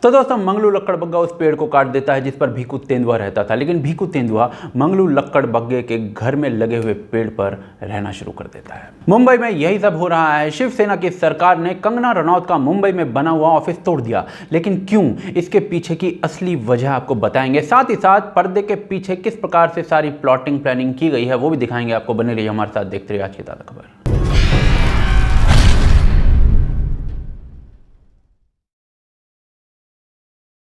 तो दोस्तों मंगलू लक्कड़बग्गा उस पेड़ को काट देता है जिस पर भीखू तेंदुआ रहता था, लेकिन भीखू तेंदुआ मंगलू लक्कड़बग्गे के घर में लगे हुए पेड़ पर रहना शुरू कर देता है। मुंबई में यही सब हो रहा है। शिवसेना की सरकार ने कंगना रनौत का मुंबई में बना हुआ ऑफिस तोड़ दिया, लेकिन क्यों, इसके पीछे की असली वजह आपको बताएंगे। साथ ही साथ पर्दे के पीछे किस प्रकार से सारी प्लॉटिंग प्लानिंग की गई है वो भी दिखाएंगे आपको। बने रहिए हमारे साथ, देखते रहिए आज की ताज़ा खबर।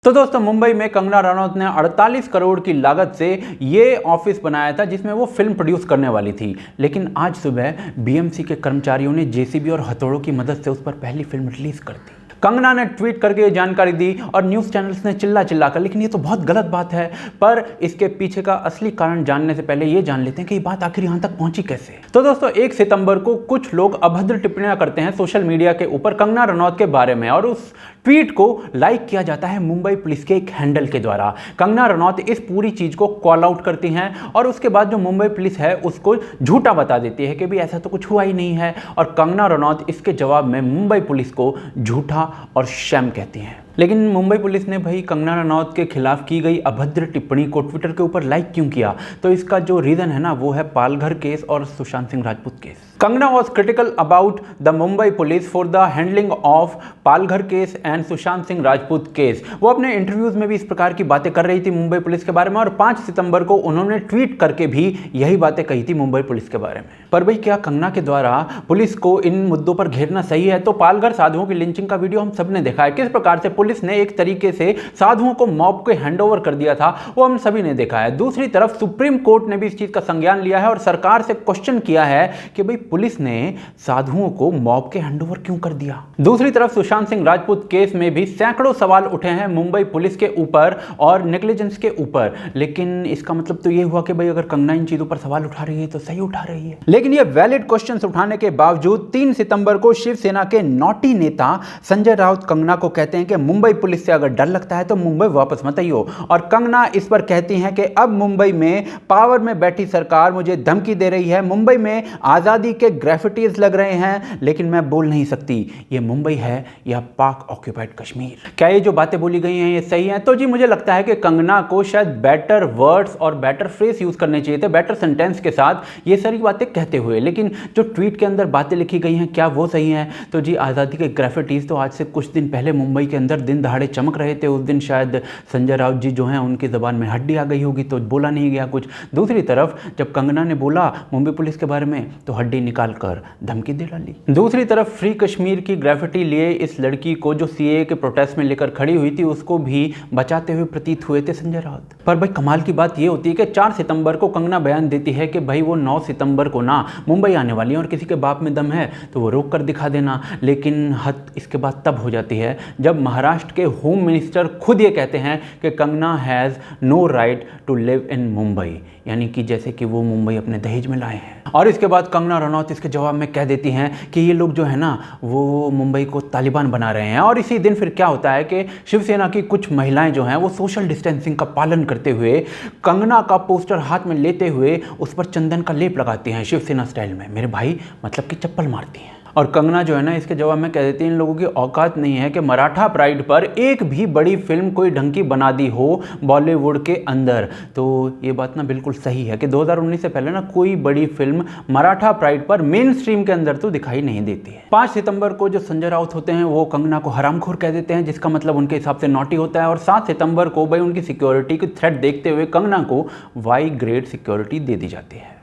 तो दोस्तों मुंबई में कंगना रनौत ने 48 करोड़ की लागत से ये ऑफिस बनाया था जिसमें वो फिल्म प्रोड्यूस करने वाली थी, लेकिन आज सुबह बीएमसी के कर्मचारियों ने जेसीबी और हथौड़ों की मदद से उस पर पहली फिल्म रिलीज कर दी। कंगना ने ट्वीट करके ये जानकारी दी और न्यूज़ चैनल्स ने चिल्ला कर, लेकिन ये तो बहुत गलत बात है। पर इसके पीछे का असली कारण जानने से पहले ये जान लेते हैं कि ये बात आखिर यहाँ तक पहुंची कैसे। तो दोस्तों 1 सितंबर को कुछ लोग अभद्र टिप्पणियां करते हैं सोशल मीडिया के ऊपर कंगना रनौत के बारे में, और उस ट्वीट को लाइक किया जाता है मुंबई पुलिस के एक हैंडल के द्वारा। कंगना रनौत इस पूरी चीज को कॉल आउट करती हैं और उसके बाद जो मुंबई पुलिस है उसको झूठा बता देती है कि भी ऐसा तो कुछ हुआ ही नहीं है, और कंगना रनौत इसके जवाब में मुंबई पुलिस को झूठा और शैम कहती हैं। लेकिन मुंबई पुलिस ने भाई कंगना रनौत के खिलाफ की गई अभद्र टिप्पणी को ट्विटर के ऊपर लाइक क्यों किया, तो इसका जो रीजन है ना वो है पालघर केस और Sushant Singh Rajput case. Kangana was critical about the Mumbai police for the handling of Palghar case and Sushant Singh Rajput case. वो अपने इंटरव्यूज में भी इस प्रकार की बातें कर रही थी मुंबई पुलिस के बारे में, और 5 सितंबर को उन्होंने ट्वीट करके भी यही बातें कही थी मुंबई पुलिस के बारे में। पर भाई क्या कंगना के द्वारा पुलिस को इन मुद्दों पर घेरना सही है? तो पालघर साधुओं की लिंचिंग का वीडियो हम सबने देखा है, किस प्रकार से पुलिस ने एक तरीके से साधुओं को मॉब को हैंडओवर कर दिया था, वो हम सभी ने देखा है। दूसरी तरफ सुप्रीम कोर्ट ने भी इस चीज का संज्ञान लिया है और सरकार से क्वेश्चन किया है कि भाई पुलिस ने साधुओं को मॉब के हैंडओवर क्यों कर दिया। दूसरी तरफ सुशांत सिंह राजपूत केस में भी सैकड़ों सवाल उठे हैं मुंबई पुलिस के ऊपर और नेग्लिजेंस के ऊपर, लेकिन इसका मतलब तो ये हुआ कि भाई अगर कंगना इन चीजों पर सवाल उठा रही है तो सही उठा रही है। लेकिन ये वैलिड क्वेश्चंस उठाने के बावजूद 3 सितंबर को शिवसेना के नॉटी नेता संजय राउत कंगना को कहते हैं कि मुंबई पुलिस से अगर डर लगता है तो मुंबई वापस मत आइयो, और कंगना इस पर कहती हैं कि अब मुंबई में पावर में बैठी सरकार मुझे धमकी दे रही है, मुंबई में आजादी के ग्रेफिटीज लग रहे हैं लेकिन मैं बोल नहीं सकती ये मुंबई है या पाक ऑक्यूपाइड कश्मीर। क्या ये जो बातें बोली गई हैं ये सही हैं? तो जी मुझे लगता है कि कंगना को शायद बेटर वर्ड्स और बेटर फ्रेज यूज करने चाहिए थे, बेटर सेंटेंस के साथ ये सारी बातें कहते हुए, लेकिन जो ट्वीट के अंदर बातें लिखी गई हैं क्या वो सही हैं? तो जी आज़ादी के ग्रेफिटीज तो आज से कुछ दिन पहले मुंबई के अंदर दिन दहाड़े चमक रहे थे। उस दिन शायद संजय राउत जी जो हैं उनकी ज़बान में हड्डी आ गई होगी तो बोला नहीं गया कुछ। दूसरी तरफ जब कंगना ने बोला मुंबई पुलिस के बारे में तो हड्डी निकाल कर धमकी दे डाली। दूसरी तरफ फ्री कश्मीर की ग्रेफिटी लिए इस लड़की को जो सीए के प्रोटेस्ट में लेकर खड़ी हुई थी उसको भी बचाते हुए प्रतीत हुए थे संजय राउत। पर भाई कमाल की बात ये होती है कि 4 सितंबर को कंगना बयान देती है कि भाई वो 9 सितंबर को ना मुंबई आने वाली है और किसी के बाप में दम है तो वो रोक कर दिखा देना, लेकिन हद इसके बाद तब हो जाती है जब महाराष्ट्र के होम मिनिस्टर खुद ये कहते हैं कि Kangana has no right to live in Mumbai, यानी कि जैसे कि वो मुंबई अपने दहेज में लाए हैं। और इसके बाद कंगना रनौत इसके जवाब में कह देती हैं कि ये लोग जो है ना वो मुंबई को तालिबान बना रहे हैं। और इसी दिन फिर क्या होता है कि शिवसेना की कुछ महिलाएं जो हैं वो सोशल डिस्टेंसिंग का पालन करते हुए कंगना का पोस्टर हाथ में लेते हुए उस पर चंदन का लेप लगाती हैं शिवसेना स्टाइल में, मेरे भाई मतलब कि चप्पल मारती हैं। और कंगना जो है ना इसके जवाब में कह देती है इन लोगों की औकात नहीं है कि मराठा प्राइड पर एक भी बड़ी फिल्म कोई ढंग की बना दी हो बॉलीवुड के अंदर। तो ये बात ना बिल्कुल सही है कि 2019 से पहले ना कोई बड़ी फिल्म मराठा प्राइड पर मेन स्ट्रीम के अंदर तो दिखाई नहीं देती है। 5 सितंबर को जो संजय राउत होते हैं वो कंगना को हरामखोर कह देते हैं, जिसका मतलब उनके हिसाब से नॉटी होता है। और 7 सितंबर को भाई उनकी सिक्योरिटी की थ्रेट देखते हुए कंगना को वाई ग्रेड सिक्योरिटी दे दी जाती है।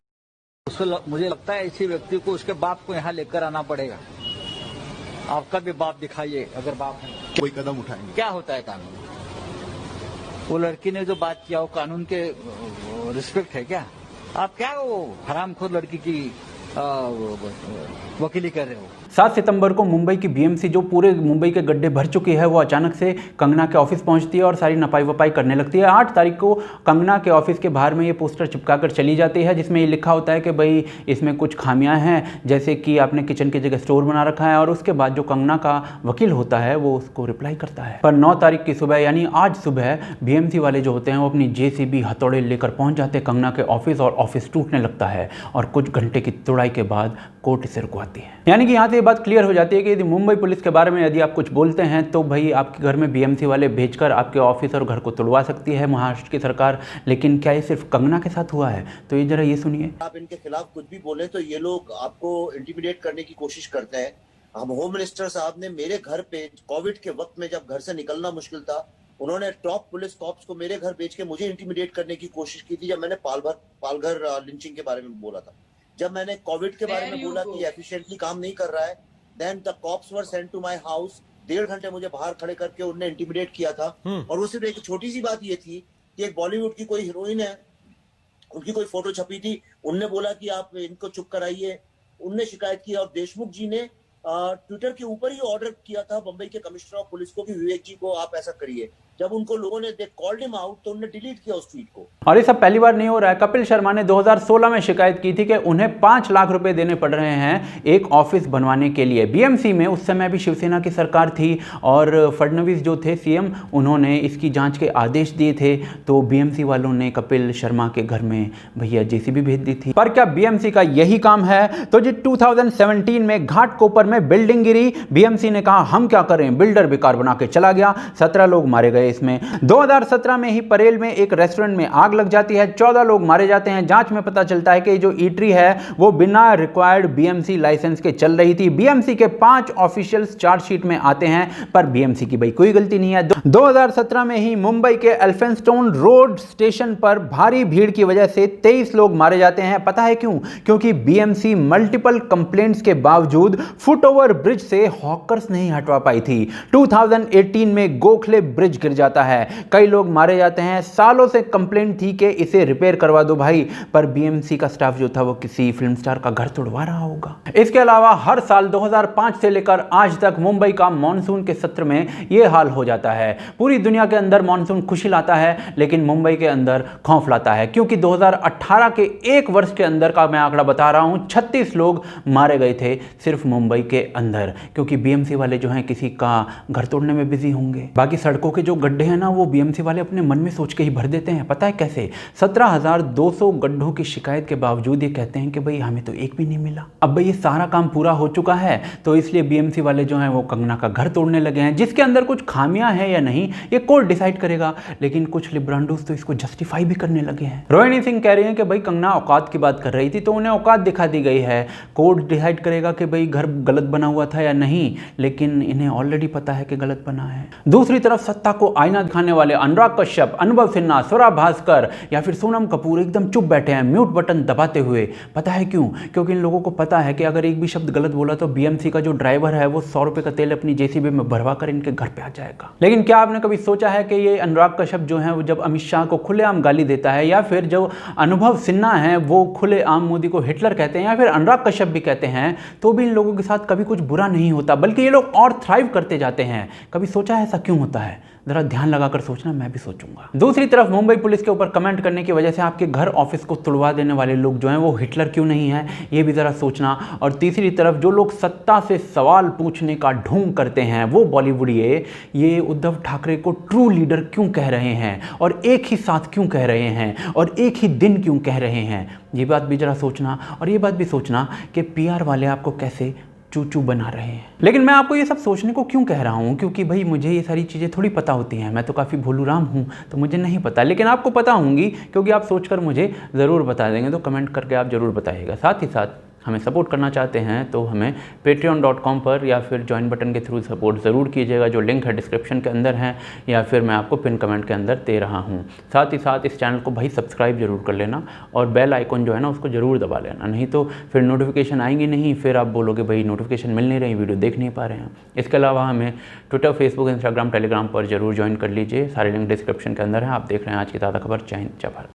मुझे लगता है इसी व्यक्ति को उसके बाप को यहाँ लेकर आना पड़ेगा। आपका भी बाप दिखाइए, अगर बाप है कोई कदम उठाएंगे। क्या होता है कानून? वो लड़की ने जो बात किया वो कानून के रिस्पेक्ट है क्या? आप क्या वो हरामखोर लड़की की वकीली कर रहे हो? 7 सितंबर को मुंबई की बीएमसी जो पूरे मुंबई के गड्ढे भर चुकी है वो अचानक से कंगना के ऑफिस पहुंचती है और सारी नपाई वपाई करने लगती है। 8 तारीख को कंगना के ऑफिस के बाहर में ये पोस्टर चिपका कर चली जाती है जिसमें ये लिखा होता है कि भाई इसमें कुछ खामियां हैं, जैसे कि आपने किचन की जगह स्टोर बना रखा है। और उसके बाद जो कंगना का वकील होता है वो उसको रिप्लाई करता है। पर 9 तारीख की सुबह यानी आज सुबह बीएमसी वाले जो होते हैं वो अपनी जेसीबी हथौड़े लेकर पहुंच जाते हैं कंगना के ऑफिस और ऑफिस टूटने लगता है और कुछ घंटे की तोड़ाई सुनवाई के बाद कोर्ट इसे रुकवाती है। यानी कि यहाँ से ये बात क्लियर हो जाती है कि यदि मुंबई पुलिस के बारे में यदि आप कुछ बोलते हैं तो भाई आपके घर में बीएमसी वाले भेजकर आपके ऑफिस और घर को तोड़वा सकती है महाराष्ट्र की सरकार। लेकिन क्या ये सिर्फ कंगना के साथ हुआ है? तो ये जरा ये सुनिए। आप इनके खिलाफ कुछ भी बोले तो ये लोग आपको इंटिमिडेट करने की कोशिश करते हैं। हम होम मिनिस्टर साहब ने मेरे घर पे कोविड के वक्त में जब घर से निकलना मुश्किल था, उन्होंने टॉप पुलिस कॉप्स को मेरे घर भेज के मुझे इंटिमिडेट करने की कोशिश की थी जब मैंने पालघर लिंचिंग के बारे में बोला था। जब मैंने कोविड के बारे में बोला कि एफिशिएंटली काम नहीं कर रहा है, then the cops were sent to my house. 1.5 घंटे मुझे बाहर खड़े करके उन्होंने इंटिमिडेट किया था। और वो सिर्फ एक छोटी सी बात ये थी कि एक बॉलीवुड की कोई हीरोइन है, उनकी कोई फोटो छपी थी, उनने बोला कि आप इनको चुप कराइए, उनने शिकायत की और देशमुख जी ने ट्विटर के ऊपर ही ऑर्डर किया था बंबई के कमिश्नर ऑफ पुलिस को कि विवेक जी को आप ऐसा करिए। जब उनको लोगों ने कॉल्ड हिम आउट तो उन्होंने डिलीट किया उस ट्वीट को। और ये सब पहली बार नहीं हो रहा है। कपिल शर्मा ने 2016 में शिकायत की थी कि उन्हें 5 लाख रुपए देने पड़ रहे हैं एक ऑफिस बनवाने के लिए। बीएमसी में उस समय भी शिवसेना की सरकार थी और फडणवीस जो थे सीएम, उन्होंने इसकी जांच के आदेश दिए थे। तो बीएमसी वालों ने कपिल शर्मा के घर में भैया जेसीबी भेज दी थी। पर क्या बीएमसी का यही काम है? तो जी 2017 में घाटकोपर में बिल्डिंग गिरी। बीएमसी ने कहा हम क्या करें, बिल्डर बेकार बना के चला गया। 17 लोग मारे गए इसमें। 2017 में ही परेल में एक रेस्टोरेंट में आग लग जाती है, 14 लोग मारे जाते हैं। जांच में पता चलता है कि जो ईटरी है वो बिना रिक्वायर्ड बीएमसी लाइसेंस के चल रही थी। बीएमसी के 5 ऑफिशियल्स चार्जशीट में आते हैं पर बीएमसी की भाई कोई गलती नहीं है। 2017 में ही मुंबई के एल्फिंस्टोन रोड स्टेशन पर भारी भीड़ की वजह से 23 लोग मारे जाते हैं। पता है क्यों? क्योंकि बीएमसी मल्टीपल कंप्लेंट्स के बावजूद फुटओवर ब्रिज से हॉकर्स नहीं हटवा पाई थी। 2018 में गोखले ब्रिज गिर जाता है, कई लोग मारे जाते हैं। सालों से कंप्लेंट थी कि इसे रिपेयर करवा दो भाई, पर बीएमसी का स्टाफ जो था वो किसी फिल्म स्टार का घर तोड़वा रहा होगा। इसके अलावा हर साल 2005 से लेकर आज तक मुंबई का मॉनसून के सत्र में यह हाल हो जाता है। पूरी दुनिया के अंदर मॉनसून खुशी लाता है लेकिन मुंबई के अंदर खौफ लाता है, क्योंकि 2018 के एक वर्ष के अंदर का मैं आंकड़ा बता रहा हूं, 36 लोग मारे गए थे सिर्फ मुंबई के अंदर, क्योंकि बीएमसी वाले जो हैं किसी का घर तोड़ने में बिजी होंगे। बाकी सड़कों के जो गड्ढे हैं ना वो बीएमसी वाले अपने मन में सोच के ही भर देते हैं। पता है कैसे? 17,200 गड्ढों की शिकायत के बावजूद ये कहते हैं कि भाई हमें तो एक भी नहीं मिला। अब भाई ये सारा काम पूरा हो चुका है तो इसलिए बीएमसी वाले जो हैं वो कंगना का घर तोड़ने लगे हैं। जिसके अंदर कुछ खामियां हैं या नहीं ये कोर्ट डिसाइड करेगा, लेकिन कुछ लिब्रांडोस तो इसको जस्टिफाई भी करने लगे हैं। रोहिणी सिंह कह रही हैं कि भाई कंगना औकात की बात कर रही थी तो उन्हें औकात दिखा दी गई है। कोर्ट डिसाइड करेगा कि भाई घर गलत बना हुआ था या नहीं, लेकिन इन्हें ऑलरेडी पता है कि गलत बना है। दूसरी तरफ सत्ता को आईना दिखाने वाले अनुराग कश्यप, अनुभव सिन्हा, स्वरा भास्कर या फिर सोनम कपूर एकदम चुप बैठे हैं म्यूट बटन दबाते हुए। पता है क्यों? क्योंकि इन लोगों को पता है कि अगर एक भी शब्द गलत बोला तो बीएमसी का जो ड्राइवर है वो 100 रुपए का तेल अपनी जेसीबी में भरवा कर इनके घर पे आ जाएगा। लेकिन क्या आपने कभी सोचा है कि ये अनुराग कश्यप जो है वो जब अमित शाह को खुलेआम गाली देता है, या फिर जो अनुभव सिन्हा है वो खुलेआम मोदी को हिटलर कहते हैं, या फिर अनुराग कश्यप भी कहते हैं, तो भी इन लोगों के साथ कभी कुछ बुरा नहीं होता, बल्कि ये लोग और थ्राइव करते जाते हैं। कभी सोचा है ऐसा क्यों होता है? जरा ध्यान लगाकर सोचना, मैं भी सोचूंगा। दूसरी तरफ मुंबई पुलिस के ऊपर कमेंट करने की वजह से आपके घर ऑफिस को तुड़वा देने वाले लोग जो हैं वो हिटलर क्यों नहीं है, ये भी जरा सोचना। और तीसरी तरफ जो लोग सत्ता से सवाल पूछने का ढोंग करते हैं वो बॉलीवुडिये, ये उद्धव ठाकरे को ट्रू लीडर क्यों कह रहे हैं और एक ही साथ क्यों कह रहे हैं और एक ही दिन क्यों कह रहे हैं, ये बात भी जरा सोचना। और ये बात भी सोचना कि पीआर वाले आपको कैसे चूचू बना रहे हैं। लेकिन मैं आपको ये सब सोचने को क्यों कह रहा हूँ, क्योंकि भाई मुझे ये सारी चीज़ें थोड़ी पता होती हैं। मैं तो काफ़ी भोलू राम हूँ तो मुझे नहीं पता, लेकिन आपको पता होंगी क्योंकि आप सोचकर मुझे ज़रूर बता देंगे। तो कमेंट करके आप ज़रूर बताइएगा। साथ ही साथ हमें सपोर्ट करना चाहते हैं तो हमें patreon.com पर या फिर ज्वाइन बटन के थ्रू सपोर्ट ज़रूर कीजिएगा, जो लिंक है डिस्क्रिप्शन के अंदर है या फिर मैं आपको पिन कमेंट के अंदर दे रहा हूं। साथ ही साथ इस चैनल को भाई सब्सक्राइब जरूर कर लेना और बेल आइकन जो है ना उसको ज़रूर दबा लेना, नहीं तो फिर नोटिफिकेशन आएंगी नहीं, फिर आप बोलोगे भाई नोटिफिकेशन मिल नहीं रही, वीडियो देख नहीं पा रहे हैं। इसके अलावा हमें ट्विटर, फेसबुक, इंस्टाग्राम, टेलीग्राम पर जरूर ज्वाइन कर लीजिए, सारे लिंक डिस्क्रिप्शन के अंदर है। आप देख रहे हैं आज की ताज़ा खबर। जय हिंद, जय भारत।